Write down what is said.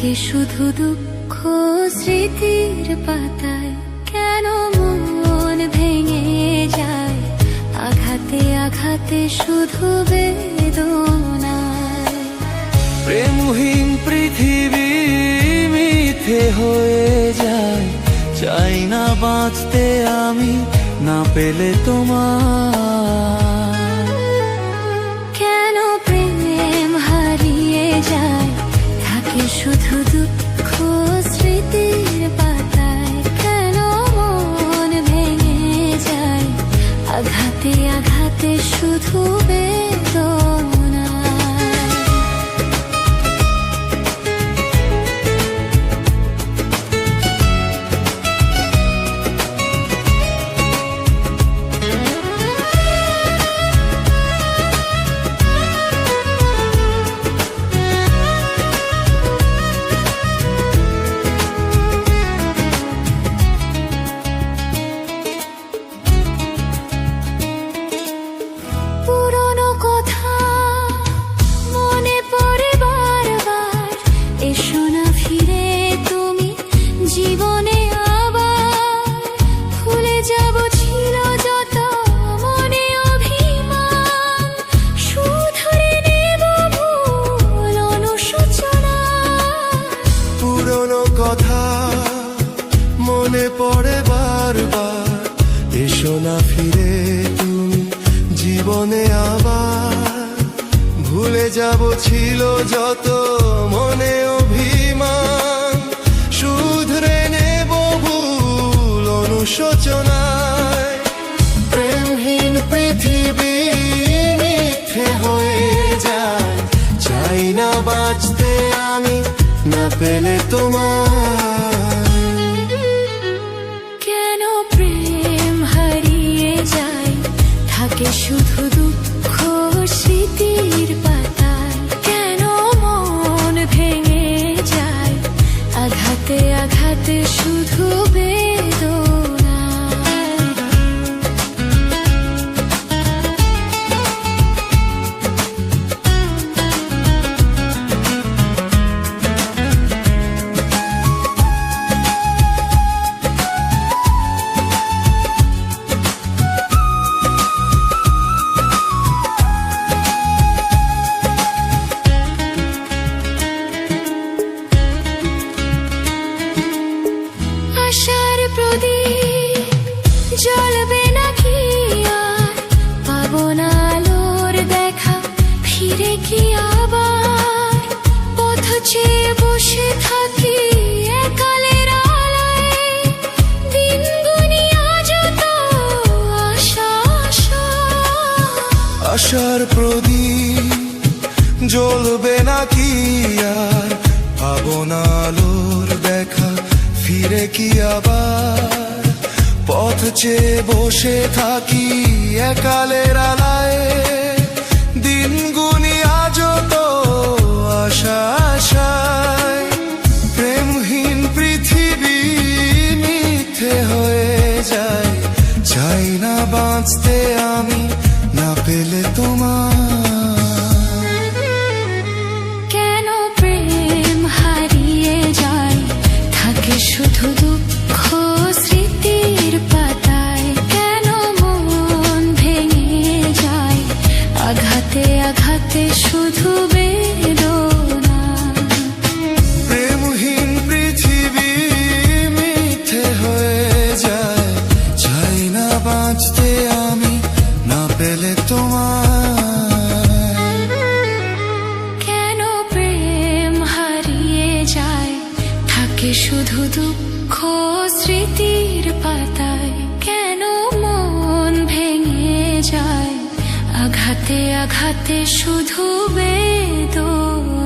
থাকে শুধু দুঃখ স্মৃতির পাতায়। কেন মন ভেঙে যায় আঘাতে আঘাতে শুধু বেদনায়। প্রেমহীন পৃথিবী মিথ্যে হয়ে যায়, চাই না বাঁচতে আমি না পেলে তোমার। কেন প্রেম হারিয়ে যায় থাকে শুধু দুঃখ স্মৃতির পাতায়। কেন মন ভেঙে যায় আঘাতে আঘাতে শুধু বেদনায়। কথা মনে পড়ে বারবার, এসো না ফিরে তুমি জীবনে আবার। ভুলে যাব ছিল যত মনে অভিমান, শুধরে নেব ভুল অনুশোচনায়। প্রেমহীন পৃথিবী মিথ্যে হয়ে যায়, চাই না বাঁচতে আমি না পেলে তোমার। কেন প্রেম হারিয়ে যায় থাকে শুধু দুঃখ স্মৃতির পাতায়। কেন মন ভেঙে যায় আঘাতে আঘাতে শুধু বেদনায়। আশার প্রদীপ জ্বলবে নাকি আর, পাবো না আলোর দেখা ফিরে কি আবার। পথ চেয়ে বসে থাকি একালের আলোয়, দিন গুনি আজ তো আশা আশা। আশার প্রদীপ জ্বলবে নাকি আর, পাবো না আলোর দেখা ফিরে কি আবার। পথ চেয়ে বসে থাকি একালের আলায়, দিন গুনি আজ তো আশা আশায়। প্রেমহীন পৃথিবী মিথ্যে হয়ে যায়, চাই না বাঁচতে আমি না পেলে তোমার। কেন প্রেম হারিয়ে যায় থাকে শুধু দুঃখ স্মৃতির পাতায়। কেন মন ভেঙে যায় আঘাতে আঘাতে শুধু বেদনা। প্রেমহীন পৃথিবী মিথ্যে হয়ে যায়, চাই না বাঁচতে আমি না পেলে তোমার। কেন প্রেম হারিয়ে যায় থাকে শুধু দুঃখ স্মৃতির পাতায়। কেন মন ভেঙে যায় আঘাতে আঘাতে শুধু বেদনা।